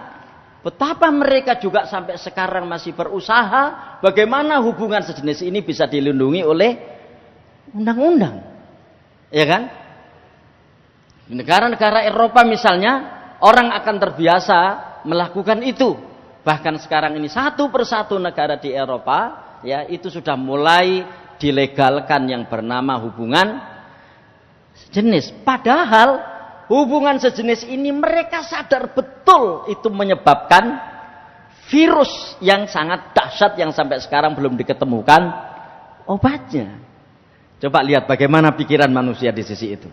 betapa mereka juga sampai sekarang masih berusaha bagaimana hubungan sejenis ini bisa dilindungi oleh undang-undang. Ya kan? Di negara-negara Eropa misalnya, orang akan terbiasa melakukan itu. Bahkan sekarang ini satu persatu negara di Eropa, ya, itu sudah mulai dilegalkan yang bernama hubungan sejenis. Padahal hubungan sejenis ini mereka sadar betul itu menyebabkan virus yang sangat dahsyat yang sampai sekarang belum diketemukan obatnya. Coba lihat bagaimana pikiran manusia di sisi itu.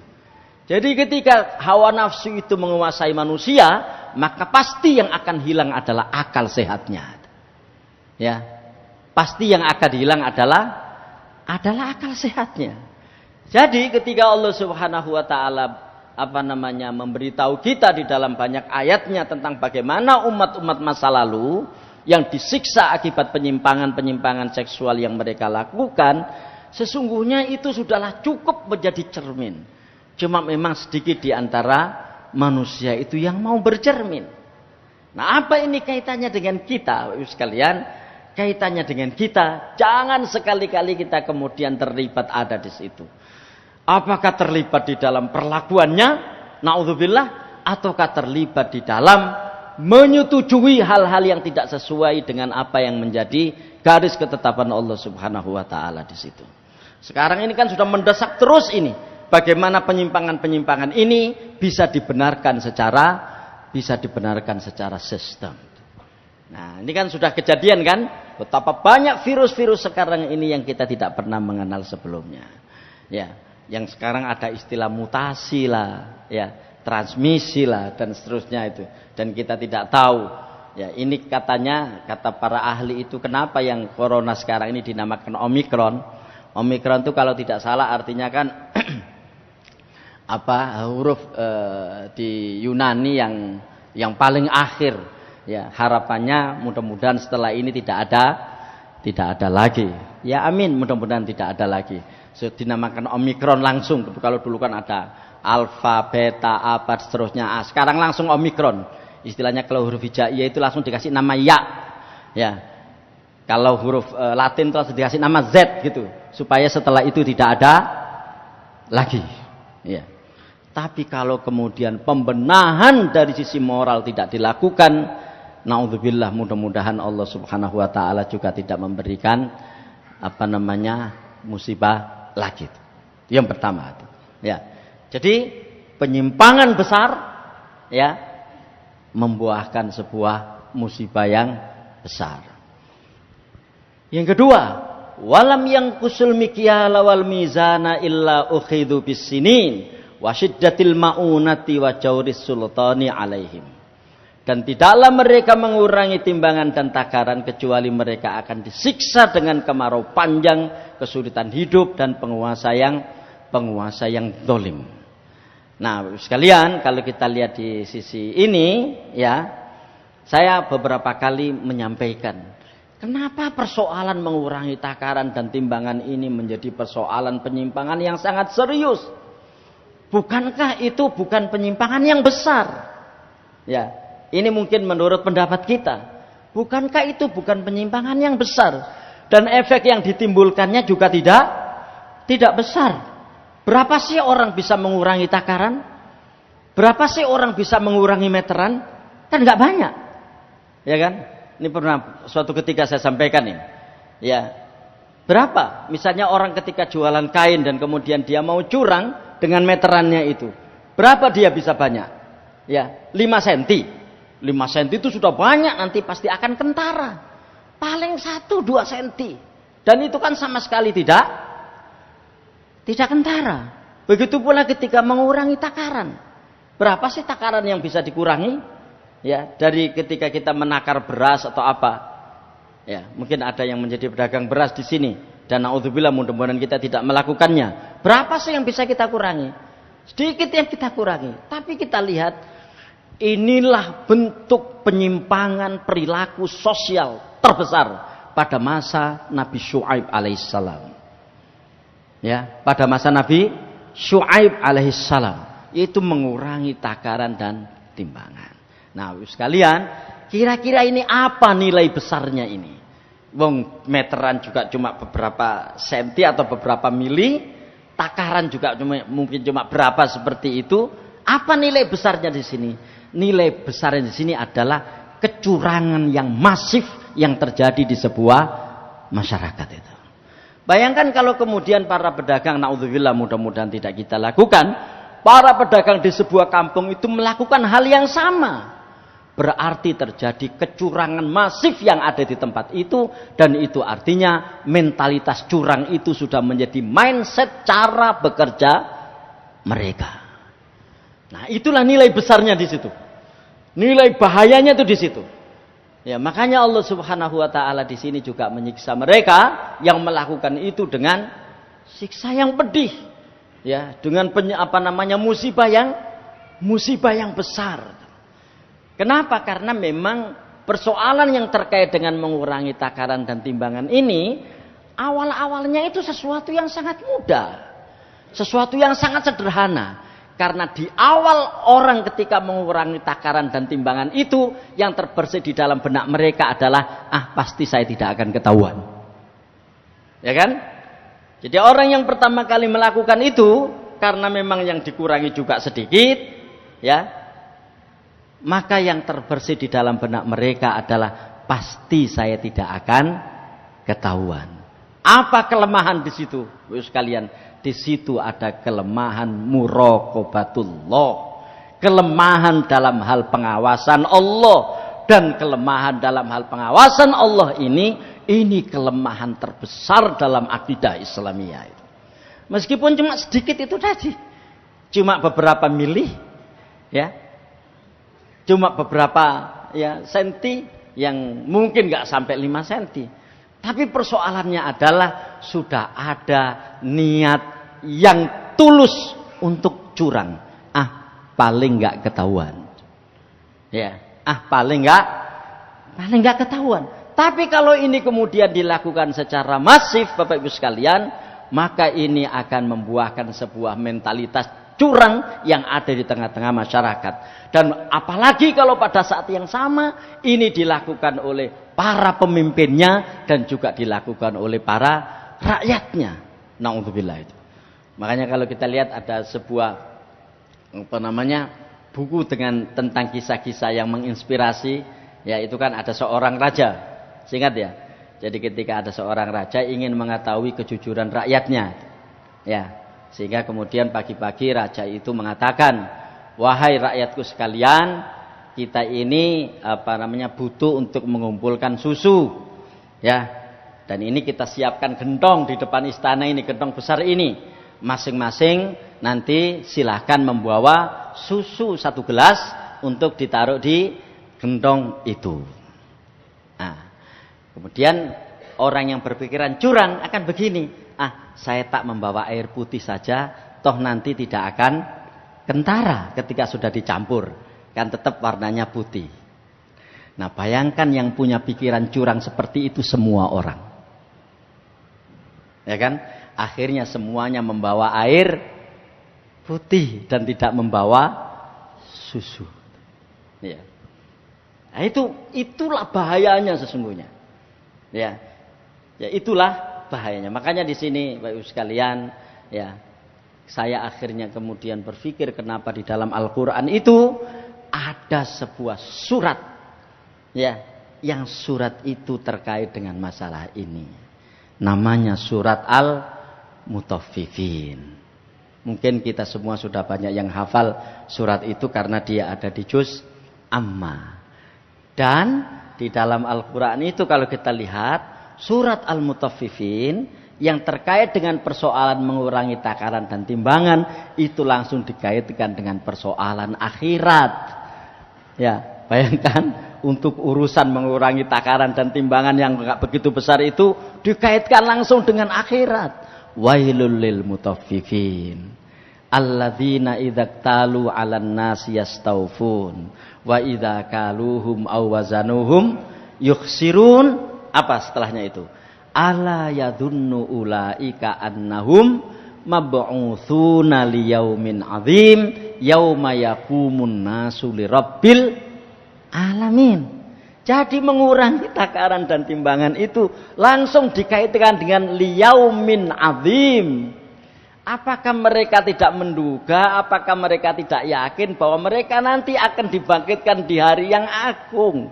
Jadi ketika hawa nafsu itu menguasai manusia, maka pasti yang akan hilang adalah akal sehatnya. Ya. Pasti yang akan hilang adalah akal sehatnya. Jadi ketika Allah Subhanahu wa taala memberitahu kita di dalam banyak ayatnya tentang bagaimana umat-umat masa lalu yang disiksa akibat penyimpangan seksual yang mereka lakukan, sesungguhnya itu sudahlah cukup menjadi cermin. Cuma memang sedikit di antara manusia itu yang mau bercermin. Nah, apa ini kaitannya dengan kita, Bapak sekalian? Kaitannya dengan kita, jangan sekali-kali kita kemudian terlibat ada di situ. Apakah terlibat di dalam perlakuannya, naudzubillah, ataukah terlibat di dalam menyetujui hal-hal yang tidak sesuai dengan apa yang menjadi garis ketetapan Allah Subhanahu wa taala di situ. Sekarang ini kan sudah mendesak terus ini. Bagaimana penyimpangan-penyimpangan ini bisa dibenarkan secara sistem. Nah, ini kan sudah kejadian kan? Betapa banyak virus-virus sekarang ini yang kita tidak pernah mengenal sebelumnya. Ya, yang sekarang ada istilah mutasi lah, ya, transmisi lah dan seterusnya itu. Dan kita tidak tahu. Ya, ini katanya kata para ahli itu kenapa yang corona sekarang ini dinamakan Omikron. Omikron itu kalau tidak salah artinya kan huruf di Yunani yang paling akhir, ya, harapannya mudah-mudahan setelah ini tidak ada lagi, ya amin, mudah-mudahan tidak ada lagi. So, dinamakan Omikron langsung. Kalau dulu kan ada alfa, beta, apa seterusnya, sekarang langsung Omikron. Istilahnya kalau huruf hijaiyah itu langsung dikasih nama ya, ya. Kalau huruf Latin itu langsung dikasih nama Z gitu, supaya setelah itu tidak ada lagi. Ya. Tapi kalau kemudian pembenahan dari sisi moral tidak dilakukan, naudzubillah, mudah-mudahan Allah Subhanahu wa taala juga tidak memberikan musibah lagi. Yang pertama itu. Ya. Jadi penyimpangan besar ya membuahkan sebuah musibah yang besar. Yang kedua, walam yanqusul mikyala wal mizana illa ukhidhu bisinin wa syiddatil maunati wa jauris sultani alaihim. Dan tidaklah mereka mengurangi timbangan dan takaran kecuali mereka akan disiksa dengan kemarau panjang, kesulitan hidup dan penguasa yang zalim. Nah, sekalian, kalau kita lihat di sisi ini, ya, saya beberapa kali menyampaikan, kenapa persoalan mengurangi takaran dan timbangan ini menjadi persoalan penyimpangan yang sangat serius? Bukankah itu bukan penyimpangan yang besar? Ya, ini mungkin menurut pendapat kita. Bukankah itu bukan penyimpangan yang besar? Dan efek yang ditimbulkannya juga tidak besar. Berapa sih orang bisa mengurangi takaran? Berapa sih orang bisa mengurangi meteran? Kan nggak banyak, ya kan? Ini pernah suatu ketika saya sampaikan ini. Ya, berapa? Misalnya orang ketika jualan kain dan kemudian dia mau curang dengan meterannya itu, berapa dia bisa banyak? Ya, 5 cm. 5 cm itu sudah banyak, nanti pasti akan kentara. Paling 1-2 cm. Dan itu kan sama sekali tidak kentara. Begitu pula ketika mengurangi takaran. Berapa sih takaran yang bisa dikurangi? Ya, dari ketika kita menakar beras atau apa. Ya, mungkin ada yang menjadi pedagang beras di sini dan naudzubillah mudah-mudahan kita tidak melakukannya. Berapa sih yang bisa kita kurangi? Sedikit yang kita kurangi. Tapi kita lihat inilah bentuk penyimpangan perilaku sosial terbesar pada masa Nabi Syuaib alaihissalam. Ya, pada masa Nabi Syuaib alaihissalam, yaitu mengurangi takaran dan timbangan. Nah, sekalian, kira-kira ini apa nilai besarnya ini? Wong meteran juga cuma beberapa senti atau beberapa mili, takaran juga mungkin cuma berapa seperti itu. Apa nilai besarnya di sini? Nilai besarnya di sini adalah kecurangan yang masif yang terjadi di sebuah masyarakat itu. Bayangkan kalau kemudian para pedagang, naudzubillah mudah-mudahan tidak kita lakukan, para pedagang di sebuah kampung itu melakukan hal yang sama. Berarti terjadi kecurangan masif yang ada di tempat itu, dan itu artinya mentalitas curang itu sudah menjadi mindset cara bekerja mereka. Nah, itulah nilai besarnya di situ. Nilai bahayanya itu di situ. Ya, makanya Allah Subhanahu wa taala di sini juga menyiksa mereka yang melakukan itu dengan siksa yang pedih. Ya, dengan musibah yang besar. Kenapa? Karena memang persoalan yang terkait dengan mengurangi takaran dan timbangan ini awal-awalnya itu sesuatu yang sangat mudah. Sesuatu yang sangat sederhana. Karena di awal orang ketika mengurangi takaran dan timbangan itu, yang terbersih di dalam benak mereka adalah, pasti saya tidak akan ketahuan. Ya kan? Jadi orang yang pertama kali melakukan itu, karena memang yang dikurangi juga sedikit, ya, maka yang terbersih di dalam benak mereka adalah, pasti saya tidak akan ketahuan. Apa kelemahan di situ? Sekalian, di situ ada kelemahan muraqabatullah, kelemahan dalam hal pengawasan Allah, dan kelemahan dalam hal pengawasan Allah ini kelemahan terbesar dalam akidah Islamiyah itu. Meskipun cuma sedikit itu tadi, cuma beberapa mili, ya, cuma beberapa senti yang mungkin nggak sampai 5 senti. Tapi persoalannya adalah sudah ada niat yang tulus untuk curang. Paling nggak ketahuan. Ya, paling nggak ketahuan. Tapi kalau ini kemudian dilakukan secara masif, Bapak Ibu sekalian, maka ini akan membuahkan sebuah mentalitas curang yang ada di tengah-tengah masyarakat. Dan apalagi kalau pada saat yang sama ini dilakukan oleh para pemimpinnya dan juga dilakukan oleh para rakyatnya. Naudzubillah itu. Makanya kalau kita lihat ada sebuah buku tentang kisah-kisah yang menginspirasi, ya itu kan ada seorang raja, ingat ya. Jadi ketika ada seorang raja ingin mengetahui kejujuran rakyatnya, ya, sehingga kemudian pagi-pagi raja itu mengatakan, wahai rakyatku sekalian, kita ini butuh untuk mengumpulkan susu, ya, dan ini kita siapkan gentong di depan istana ini, gentong besar ini, masing-masing nanti silahkan membawa susu 1 gelas untuk ditaruh di gentong itu. Nah, kemudian orang yang berpikiran curang akan begini, saya tak membawa air putih saja, toh nanti tidak akan kentara ketika sudah dicampur, kan tetap warnanya putih. Nah, bayangkan yang punya pikiran curang seperti itu semua orang, ya kan? Akhirnya semuanya membawa air putih dan tidak membawa susu. Ya. Nah, itulah bahayanya sesungguhnya. Ya, itulah bahayanya. Makanya di sini Bapak Ibu sekalian, ya, saya akhirnya kemudian berpikir kenapa di dalam Al-Quran itu ada sebuah surat, ya, yang surat itu terkait dengan masalah ini. Namanya surat Al-Mutaffifin. Mungkin kita semua sudah banyak yang hafal surat itu karena dia ada di juz Amma. Dan di dalam Al-Quran itu kalau kita lihat surat Al-Mutaffifin yang terkait dengan persoalan mengurangi takaran dan timbangan itu langsung dikaitkan dengan persoalan akhirat. Ya, bayangkan untuk urusan mengurangi takaran dan timbangan yang enggak begitu besar itu dikaitkan langsung dengan akhirat. Wailul lil mutaffifin alladzina idza talu 'alan nasi yastawfun wa idza kaluhum aw wazanuhum yukhsirun. Apa setelahnya itu? Ala yadhunnu ulaika annahum mab'utsuna liyaumin 'adzim yauma yaqumun nasu lirabbil alamin. Jadi mengurangi takaran dan timbangan itu langsung dikaitkan dengan liyaumin 'adzim. Apakah mereka tidak menduga, apakah mereka tidak yakin bahwa mereka nanti akan dibangkitkan di hari yang agung?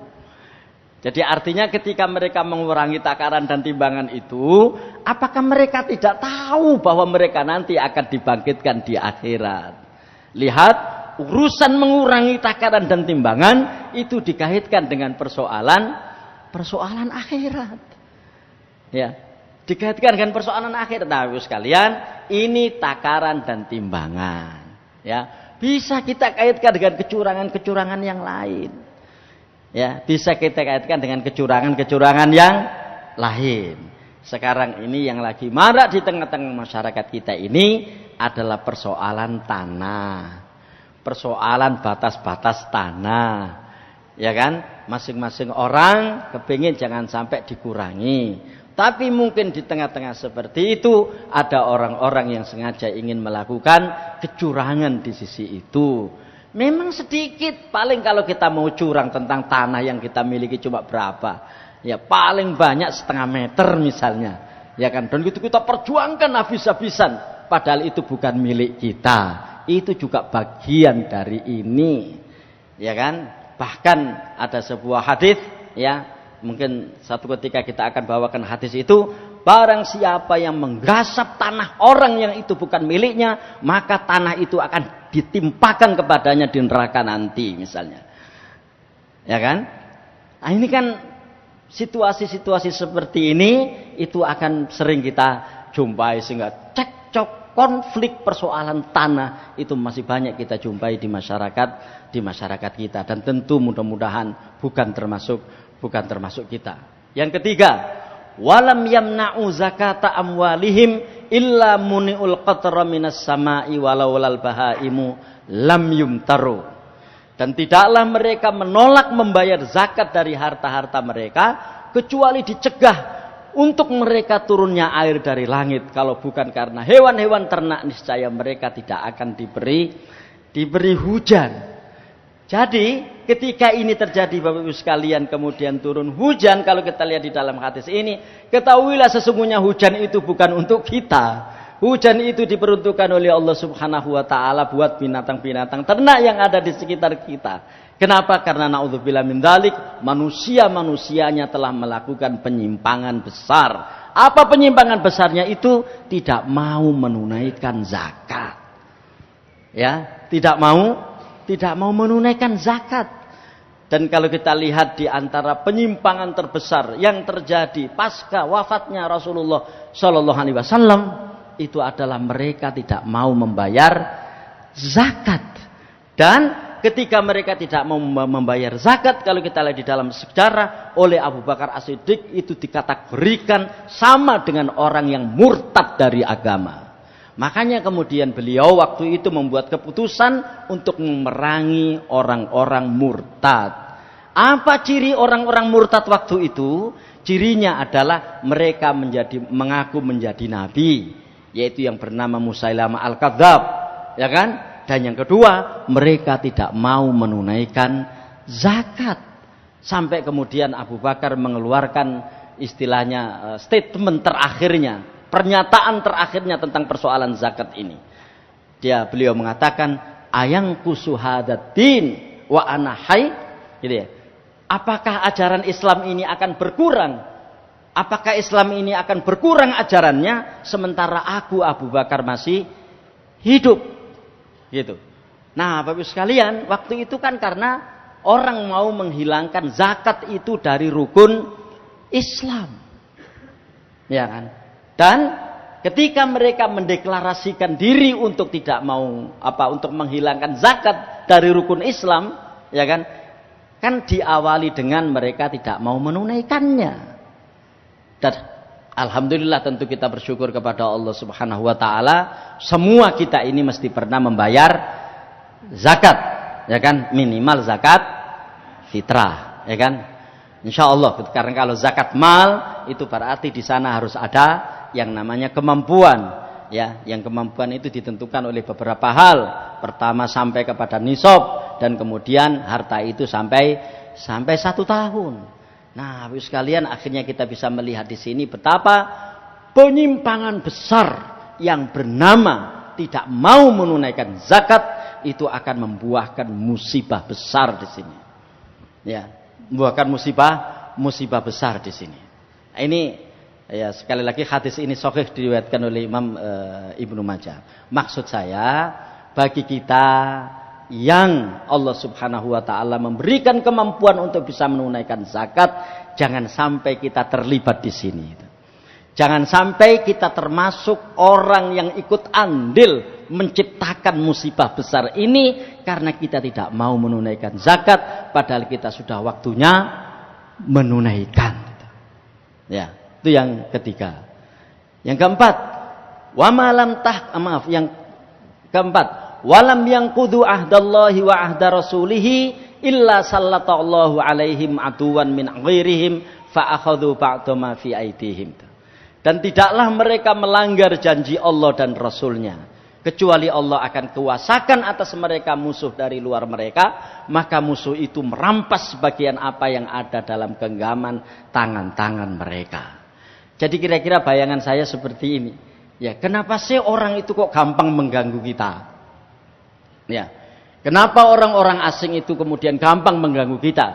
Jadi artinya ketika mereka mengurangi takaran dan timbangan itu, apakah mereka tidak tahu bahwa mereka nanti akan dibangkitkan di akhirat? Lihat, urusan mengurangi takaran dan timbangan itu dikaitkan dengan persoalan akhirat. Ya, dikaitkan dengan persoalan akhirat. Nah, sekalian, ini takaran dan timbangan. Ya, bisa kita kaitkan dengan kecurangan-kecurangan yang lain. Ya, bisa kita kaitkan dengan kecurangan-kecurangan yang lain. Sekarang ini yang lagi marak di tengah-tengah masyarakat kita ini adalah persoalan tanah. Persoalan batas-batas tanah, ya kan? Masing-masing orang kepingin jangan sampai dikurangi. Tapi mungkin di tengah-tengah seperti itu ada orang-orang yang sengaja ingin melakukan kecurangan di sisi itu. Memang sedikit, paling kalau kita mau curang tentang tanah yang kita miliki cuma berapa? Ya paling banyak 0,5 meter misalnya, ya kan? Dan itu kita perjuangkan habis-habisan, padahal itu bukan milik kita. Itu juga bagian dari ini, ya kan? Bahkan ada sebuah hadis, ya, mungkin satu ketika kita akan bawakan hadis itu, barang siapa yang menggasap tanah orang yang itu bukan miliknya, maka tanah itu akan ditimpakan kepadanya di neraka nanti, misalnya, ya kan? Nah, ini kan situasi-situasi seperti ini itu akan sering kita jumpai, sehingga cekcok, konflik persoalan tanah itu masih banyak kita jumpai di masyarakat kita, dan tentu mudah-mudahan bukan termasuk kita. Yang ketiga, walam yamna'u zakata amwalihim illa muni'ul qatra minas sama'i walau lal bahaimu lam yumtaru. Dan tidaklah mereka menolak membayar zakat dari harta-harta mereka kecuali dicegah untuk mereka turunnya air dari langit. Kalau bukan karena hewan-hewan ternak, niscaya mereka tidak akan diberi hujan. Jadi ketika ini terjadi Bapak Ibu sekalian, kemudian turun hujan, kalau kita lihat di dalam hadis ini, ketahuilah sesungguhnya hujan itu bukan untuk kita, Hujan itu diperuntukkan oleh Allah Subhanahu wa taala buat binatang-binatang ternak yang ada di sekitar kita. Kenapa? Karena naudzubillah min dzalik, manusia-manusianya telah melakukan penyimpangan besar. Apa penyimpangan besarnya itu? Tidak mau menunaikan zakat. Ya, tidak mau menunaikan zakat. Dan kalau kita lihat di antara penyimpangan terbesar yang terjadi pasca wafatnya Rasulullah Shallallahu Alaihi Wasallam, itu adalah mereka tidak mau membayar zakat. Dan ketika mereka tidak mau membayar zakat, kalau kita lihat di dalam sejarah, oleh Abu Bakar As-Siddiq itu dikategorikan sama dengan orang yang murtad dari agama. Makanya kemudian beliau waktu itu membuat keputusan untuk memerangi orang-orang murtad. Apa ciri orang-orang murtad waktu itu? Cirinya adalah mereka mengaku menjadi nabi, yaitu yang bernama Musailamah Al-Kadzdzab, ya kan? Dan yang kedua, mereka tidak mau menunaikan zakat. Sampai kemudian Abu Bakar mengeluarkan istilahnya statement terakhirnya, pernyataan terakhirnya tentang persoalan zakat ini. Beliau mengatakan, ayang kusuhadatin wa ana hayy, gitu ya. Apakah ajaran Islam ini akan berkurang? Apakah Islam ini akan berkurang ajarannya sementara aku Abu Bakar masih hidup? Gitu. Nah, Bapak Ibu sekalian, waktu itu kan karena orang mau menghilangkan zakat itu dari rukun Islam. Ya kan? Dan ketika mereka mendeklarasikan diri untuk tidak mau untuk menghilangkan zakat dari rukun Islam, ya kan? Kan diawali dengan mereka tidak mau menunaikannya. Dan alhamdulillah tentu kita bersyukur kepada Allah Subhanahu wa taala, semua kita ini mesti pernah membayar zakat, ya kan? Minimal zakat fitrah, ya kan? Insyaallah, karena kalau zakat mal itu berarti di sana harus ada yang namanya kemampuan, ya. Yang kemampuan itu ditentukan oleh beberapa hal. Pertama sampai kepada nisab, dan kemudian harta itu sampai 1 tahun. Nah, Bapak sekalian, akhirnya kita bisa melihat di sini betapa penyimpangan besar yang bernama tidak mau menunaikan zakat itu akan membuahkan musibah besar di sini. Ya, membuahkan musibah besar di sini. Ini ya, sekali lagi hadis ini sahih diriwayatkan oleh Imam Ibnu Majah. Maksud saya, bagi kita yang Allah Subhanahu wa taala memberikan kemampuan untuk bisa menunaikan zakat, jangan sampai kita terlibat di sini. Jangan sampai kita termasuk orang yang ikut andil menciptakan musibah besar ini karena kita tidak mau menunaikan zakat padahal kita sudah waktunya menunaikan. Ya, itu yang ketiga. Yang keempat, walam yanqudu ahdallahi wa ahda rasulihi illa sallatallahu alaihim aduwan min ghairihim fa akhadhu ba'dama fi aidihim. Dan tidaklah mereka melanggar janji Allah dan Rasulnya, kecuali Allah akan kuasakan atas mereka musuh dari luar mereka, maka musuh itu merampas sebagian apa yang ada dalam genggaman tangan-tangan mereka. Jadi kira-kira bayangan saya seperti ini. Ya, kenapa sih orang itu kok gampang mengganggu kita? Ya, kenapa orang-orang asing itu kemudian gampang mengganggu kita?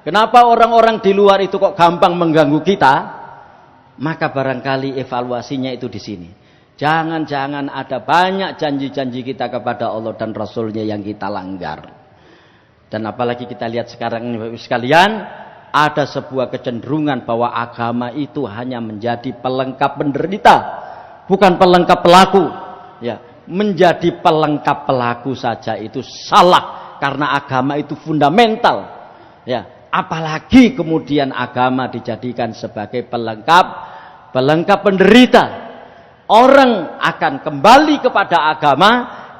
Kenapa orang-orang di luar itu kok gampang mengganggu kita? Maka barangkali evaluasinya itu di sini. Jangan-jangan ada banyak janji-janji kita kepada Allah dan Rasulnya yang kita langgar. Dan apalagi kita lihat sekarang ini Bapak sekalian, ada sebuah kecenderungan bahwa agama itu hanya menjadi pelengkap penderita, bukan pelengkap pelaku. Ya, menjadi pelengkap pelaku saja itu salah, karena agama itu fundamental. Ya, apalagi kemudian agama dijadikan sebagai pelengkap penderita. Orang akan kembali kepada agama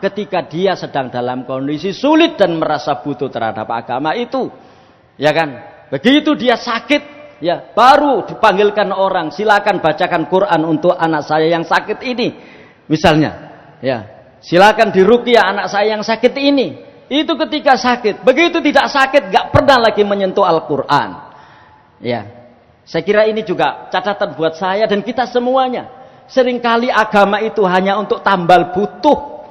ketika dia sedang dalam kondisi sulit dan merasa butuh terhadap agama itu. Ya kan? Begitu dia sakit, ya baru dipanggilkan orang, silakan bacakan Quran untuk anak saya yang sakit ini. Misalnya, ya, silakan diruqyah anak saya yang sakit ini. Itu ketika sakit. Begitu tidak sakit, gak pernah lagi menyentuh Al-Quran. Ya, saya kira ini juga catatan buat saya dan kita semuanya. Seringkali agama itu hanya untuk tambal butuh.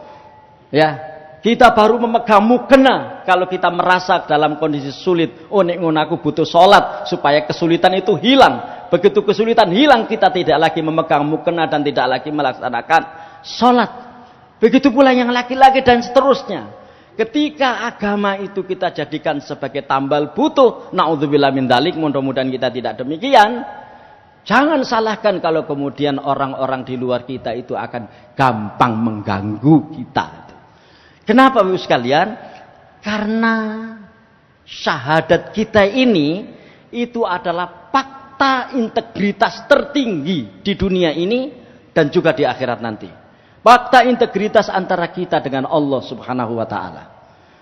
Ya, kita baru memegang mukena kalau kita merasa dalam kondisi sulit. Oh, nek ngono aku butuh sholat supaya kesulitan itu hilang. Begitu kesulitan hilang, kita tidak lagi memegang mukena dan tidak lagi melaksanakan sholat. Begitu pula yang laki-laki dan seterusnya. Ketika agama itu kita jadikan sebagai tambal butuh, naudzubillah min dzalik, mudah-mudahan kita tidak demikian. Jangan salahkan kalau kemudian orang-orang di luar kita itu akan gampang mengganggu kita. Kenapa Bapak sekalian? Karena syahadat kita ini itu adalah fakta integritas tertinggi di dunia ini dan juga di akhirat nanti. Fakta integritas antara kita dengan Allah Subhanahu wa taala.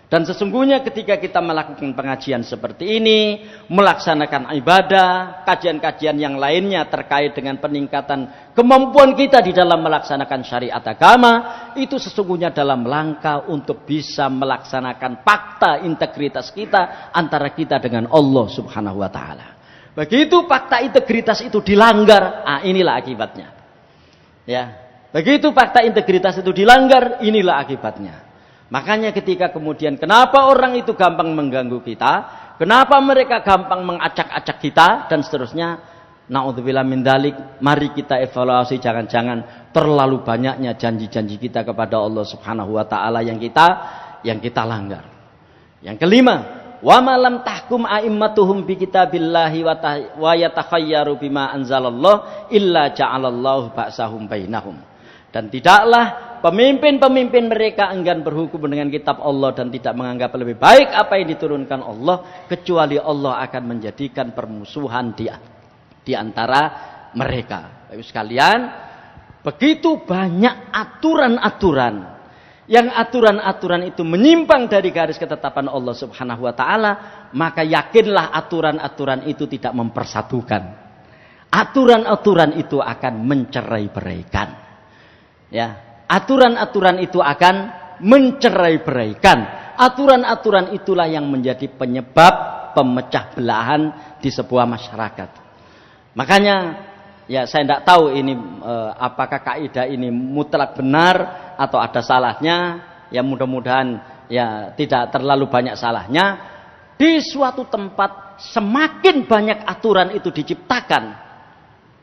Dan sesungguhnya ketika kita melakukan pengajian seperti ini, melaksanakan ibadah, kajian-kajian yang lainnya terkait dengan peningkatan kemampuan kita di dalam melaksanakan syariat agama, itu sesungguhnya dalam rangka untuk bisa melaksanakan fakta integritas kita antara kita dengan Allah Subhanahu wa taala. Begitu fakta integritas itu dilanggar, inilah akibatnya. Ya, begitu fakta integritas itu dilanggar, inilah akibatnya. Makanya ketika kemudian kenapa orang itu gampang mengganggu kita, kenapa mereka gampang mengacak-acak kita dan seterusnya, naudzubillah min dzalik, mari kita evaluasi, jangan-jangan terlalu banyaknya janji-janji kita kepada Allah Subhanahu wa taala yang kita langgar. Yang kelima, wa malam tahkum a'immatuhum bi kitabillahi wa yatakhayyaru bima anzalallah illa ja'alallahu ba'sahum bainahum. Dan tidaklah pemimpin-pemimpin mereka enggan berhukum dengan kitab Allah dan tidak menganggap lebih baik apa yang diturunkan Allah, kecuali Allah akan menjadikan permusuhan di antara mereka. Bapak sekalian, begitu banyak aturan-aturan, yang aturan-aturan itu menyimpang dari garis ketetapan Allah Subhanahu wa taala, maka yakinlah aturan-aturan itu tidak mempersatukan. Aturan-aturan itu akan mencerai-beraikan. Ya, aturan-aturan itu akan mencerai-beraikan. Aturan-aturan itulah yang menjadi penyebab pemecah belahan di sebuah masyarakat. Makanya ya saya tidak tahu ini apakah kaidah ini mutlak benar atau ada salahnya. Ya mudah-mudahan ya tidak terlalu banyak salahnya. Di suatu tempat semakin banyak aturan itu diciptakan,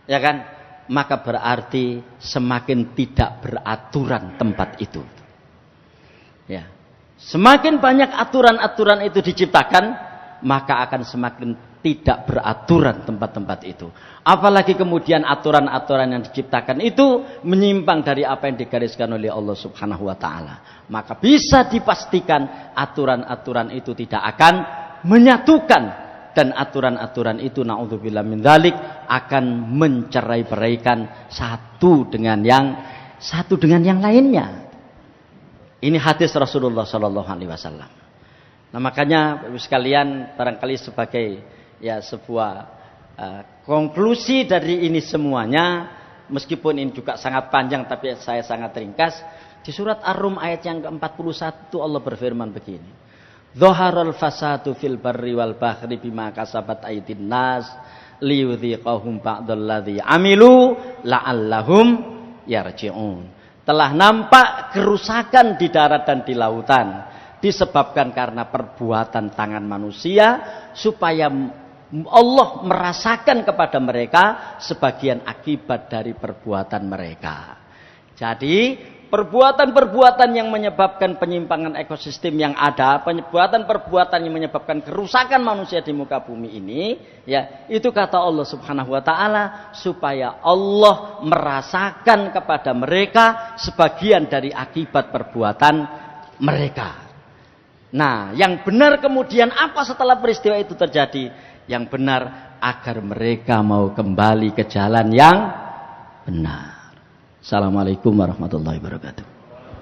ya kan? Maka berarti semakin tidak beraturan tempat itu. Ya. Semakin banyak aturan-aturan itu diciptakan, maka akan semakin tidak beraturan tempat-tempat itu. Apalagi kemudian aturan-aturan yang diciptakan itu menyimpang dari apa yang digariskan oleh Allah Subhanahu wa taala. Maka bisa dipastikan aturan-aturan itu tidak akan menyatukan. Dan aturan-aturan itu naudzubillah min dzalik akan mencerai-beraikan satu dengan yang lainnya. Ini hadis Rasulullah sallallahu alaihi wasallam. Nah, makanya Bapak sekalian, barangkali sebagai ya sebuah konklusi dari ini semuanya, meskipun ini juga sangat panjang tapi saya sangat ringkas, di surat Ar-Rum ayat yang ke-41 Allah berfirman begini. Dhaharal fasadu fil barri wal bahri bima kasabat aydin nas liyudhiqahum ba'dalladzi amilu la'allahum yarji'un. Telah nampak kerusakan di darat dan di lautan disebabkan karena perbuatan tangan manusia, supaya Allah merasakan kepada mereka sebagian akibat dari perbuatan mereka. Jadi perbuatan-perbuatan yang menyebabkan penyimpangan ekosistem yang ada, perbuatan-perbuatan yang menyebabkan kerusakan manusia di muka bumi ini, ya, itu kata Allah Subhanahu wa taala supaya Allah merasakan kepada mereka sebagian dari akibat perbuatan mereka. Nah, yang benar kemudian apa setelah peristiwa itu terjadi? Yang benar agar mereka mau kembali ke jalan yang benar. Assalamualaikum warahmatullahi wabarakatuh.